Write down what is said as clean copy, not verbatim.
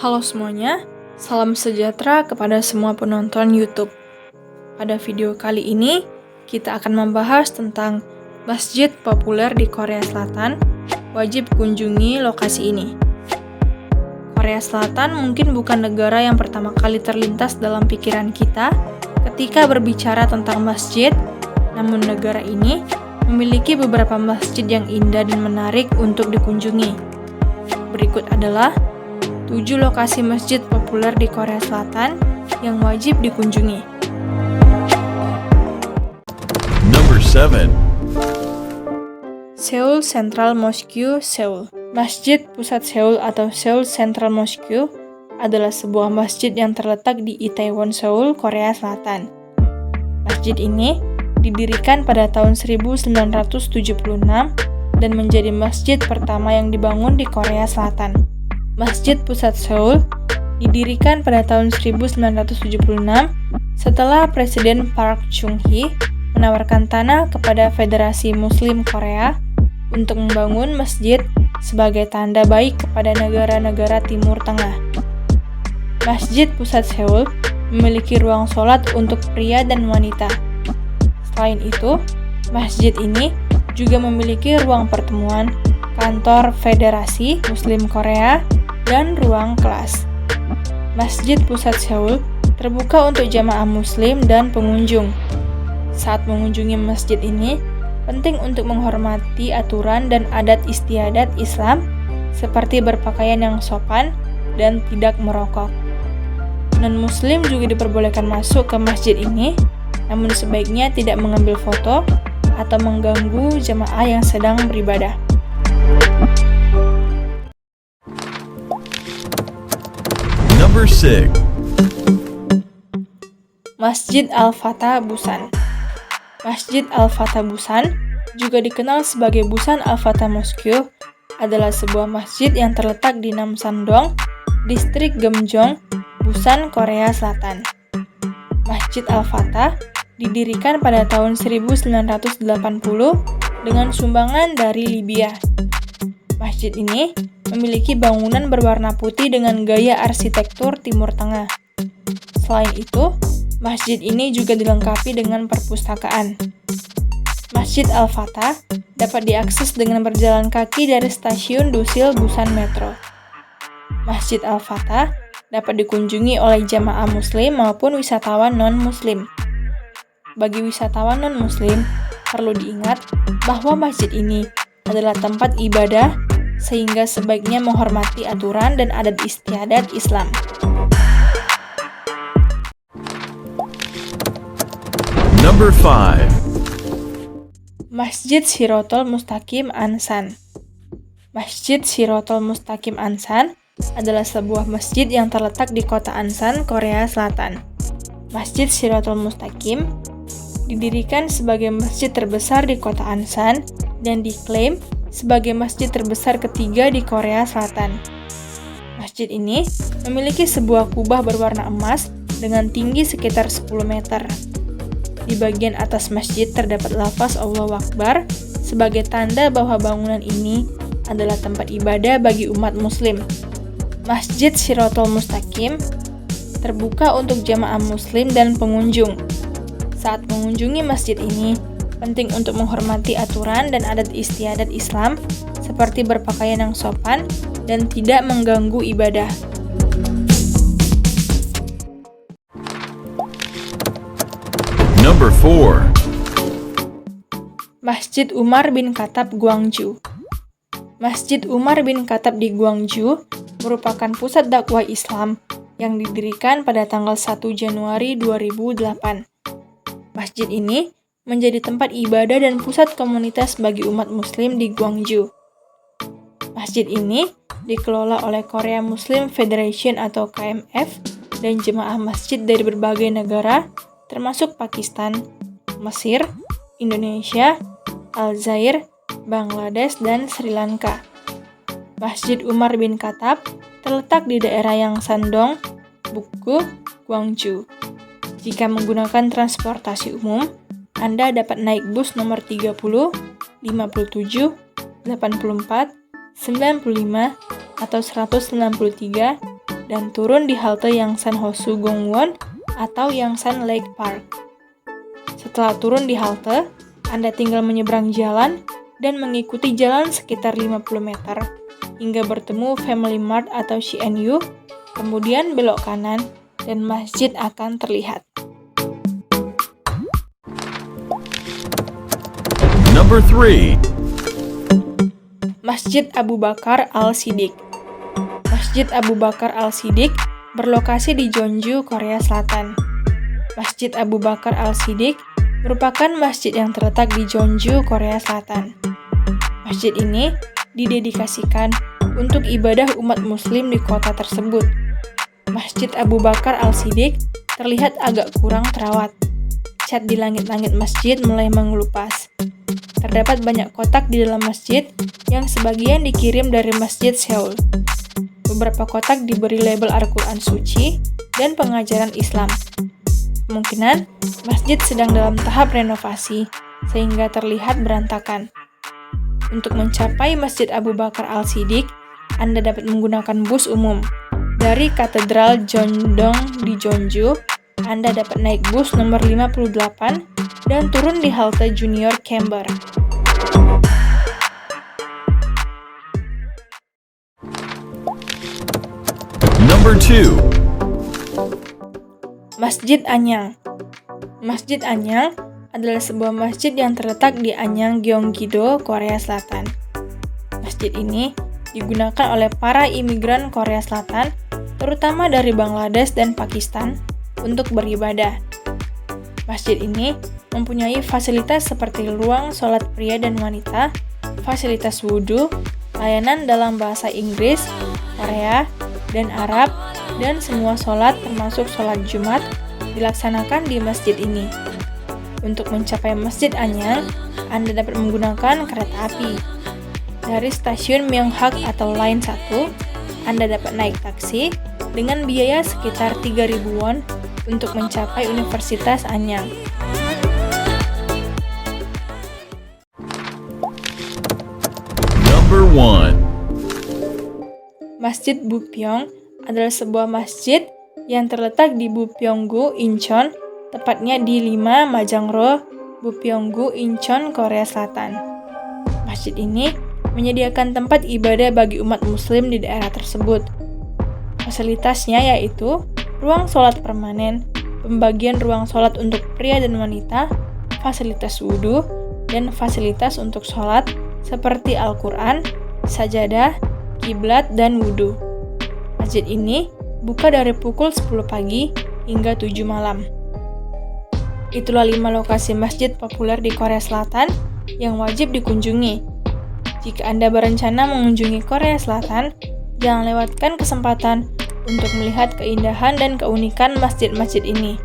Halo semuanya, salam sejahtera kepada semua penonton YouTube. Pada video kali ini, kita akan membahas tentang masjid populer di Korea Selatan. Wajib kunjungi lokasi ini. Korea Selatan mungkin bukan negara yang pertama kali terlintas dalam pikiran kita ketika berbicara tentang masjid, namun negara ini memiliki beberapa masjid yang indah dan menarik untuk dikunjungi. Berikut adalah 7 lokasi masjid populer di Korea Selatan yang wajib dikunjungi. Number 7. Seoul Central Mosque, Seoul. Masjid Pusat Seoul atau Seoul Central Mosque adalah sebuah masjid yang terletak di Itaewon, Seoul, Korea Selatan. Masjid ini didirikan pada tahun 1976 dan menjadi masjid pertama yang dibangun di Korea Selatan. Masjid Pusat Seoul didirikan pada tahun 1976 setelah Presiden Park Chung-hee menawarkan tanah kepada Federasi Muslim Korea untuk membangun masjid sebagai tanda baik kepada negara-negara Timur Tengah. Masjid Pusat Seoul memiliki ruang sholat untuk pria dan wanita. Selain itu, masjid ini juga memiliki ruang pertemuan, kantor Federasi Muslim Korea, dan ruang kelas. Masjid Pusat Seoul terbuka untuk jamaah muslim dan pengunjung. Saat mengunjungi masjid ini, penting untuk menghormati aturan dan adat istiadat Islam seperti berpakaian yang sopan dan tidak merokok. Non-muslim juga diperbolehkan masuk ke masjid ini, namun sebaiknya tidak mengambil foto atau mengganggu jamaah yang sedang beribadah. Number 6. Masjid Al-Fatah, Busan. Masjid Al-Fatah Busan, juga dikenal sebagai Busan Al-Fatah Mosque, adalah sebuah masjid yang terletak di Namsan-dong, distrik Geumjeong, Busan, Korea Selatan. Masjid Al-Fatah didirikan pada tahun 1980 dengan sumbangan dari Libya. Masjid ini memiliki bangunan berwarna putih dengan gaya arsitektur Timur Tengah. Selain itu, masjid ini juga dilengkapi dengan perpustakaan. Masjid Al-Fatah dapat diakses dengan berjalan kaki dari stasiun Dusil Busan Metro. Masjid Al-Fatah dapat dikunjungi oleh jamaah muslim maupun wisatawan non-muslim. Bagi wisatawan non-muslim, perlu diingat bahwa masjid ini adalah tempat ibadah, sehingga sebaiknya menghormati aturan dan adat istiadat Islam. Number 5. Masjid Shirotol Mustaqim Ansan. Masjid Shirotol Mustaqim Ansan adalah sebuah masjid yang terletak di kota Ansan, Korea Selatan. Masjid Shirotol Mustaqim didirikan sebagai masjid terbesar di kota Ansan dan diklaim sebagai masjid terbesar ketiga di Korea Selatan. Masjid ini memiliki sebuah kubah berwarna emas dengan tinggi sekitar 10 meter. Di bagian atas masjid terdapat lafaz Allahu Akbar sebagai tanda bahwa bangunan ini adalah tempat ibadah bagi umat muslim. Masjid Shirotol Mustaqim terbuka untuk jamaah muslim dan pengunjung. Saat mengunjungi masjid ini, penting untuk menghormati aturan dan adat istiadat Islam seperti berpakaian yang sopan dan tidak mengganggu ibadah. Number 4. Masjid Umar bin Khattab, Gwangju. Masjid Umar bin Khattab di Gwangju merupakan pusat dakwah Islam yang didirikan pada tanggal 1 Januari 2008. Masjid ini menjadi tempat ibadah dan pusat komunitas bagi umat muslim di Gwangju. Masjid ini dikelola oleh Korea Muslim Federation atau KMF dan jemaah masjid dari berbagai negara termasuk Pakistan, Mesir, Indonesia, Aljazair, Bangladesh, dan Sri Lanka. Masjid Umar bin Khattab terletak di daerah Yangsan-dong, Bukgu, Gwangju. Jika menggunakan transportasi umum, Anda dapat naik bus nomor 30, 57, 84, 95, atau 193 dan turun di halte Yangsan Hosu Gongwon atau Yangsan Lake Park. Setelah turun di halte, Anda tinggal menyeberang jalan dan mengikuti jalan sekitar 50 meter hingga bertemu Family Mart atau CNU, kemudian belok kanan dan masjid akan terlihat. Number 3. Masjid Abu Bakar Al-Siddiq. Masjid Abu Bakar Al-Siddiq berlokasi di Jeonju, Korea Selatan. Masjid Abu Bakar Al-Siddiq merupakan masjid yang terletak di Jeonju, Korea Selatan. Masjid ini didedikasikan untuk ibadah umat muslim di kota tersebut. Masjid Abu Bakar Al-Siddiq terlihat agak kurang terawat. Cat di langit-langit masjid mulai mengelupas. Terdapat banyak kotak di dalam masjid yang sebagian dikirim dari Masjid Seoul. Beberapa kotak diberi label Al-Quran Suci dan pengajaran Islam. Kemungkinan masjid sedang dalam tahap renovasi sehingga terlihat berantakan. Untuk mencapai Masjid Abu Bakar Al-Siddiq, Anda dapat menggunakan bus umum. Dari Katedral Jeongdong di Jeonju, Anda dapat naik bus nomor 58 dan turun di halte Junior Camber. Number 2. Masjid Anyang. Masjid Anyang adalah sebuah masjid yang terletak di Anyang, Gyeonggi-do, Korea Selatan. Masjid ini digunakan oleh para imigran Korea Selatan, terutama dari Bangladesh dan Pakistan, untuk beribadah. Masjid ini mempunyai fasilitas seperti ruang sholat pria dan wanita, fasilitas wudhu, layanan dalam bahasa Inggris, Korea, dan Arab, dan semua sholat termasuk sholat Jumat dilaksanakan di masjid ini. Untuk mencapai Masjid Anyang, Anda dapat menggunakan kereta api. Dari stasiun Myeonghak atau Line 1, Anda dapat naik taksi dengan biaya sekitar 3.000 won untuk mencapai Universitas Anyang. Number 1. Masjid Bupyeong adalah sebuah masjid yang terletak di Bupyeong-gu, Incheon, tepatnya di 5 Majangro, Bupyeong-gu, Incheon, Korea Selatan. Masjid ini menyediakan tempat ibadah bagi umat muslim di daerah tersebut. Fasilitasnya yaitu ruang sholat permanen, pembagian ruang sholat untuk pria dan wanita, fasilitas wudhu, dan fasilitas untuk sholat seperti Al-Quran, sajadah, kiblat, dan wudhu. Masjid ini buka dari pukul 10 pagi hingga 7 malam. Itulah 5 lokasi masjid populer di Korea Selatan yang wajib dikunjungi. Jika Anda berencana mengunjungi Korea Selatan, jangan lewatkan kesempatan untuk melihat keindahan dan keunikan masjid-masjid ini.